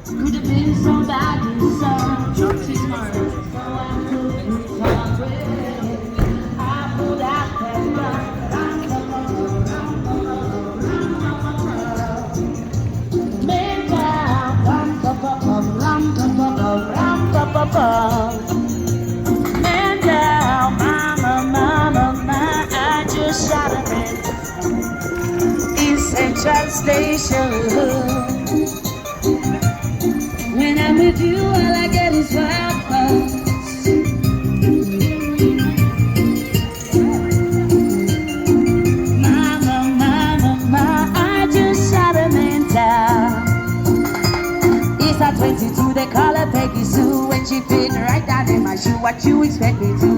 Could have been somebody's son. She's smart. I pulled out that man down, man down, mama, mama, my, I just shot a man in Central Station. When I'm with you, all I get is wild thoughts. Mama, mama, mama, I just shot a man down. It's at 22, they call her Peggy Sue. When she fit right down in my shoe, what you expect me to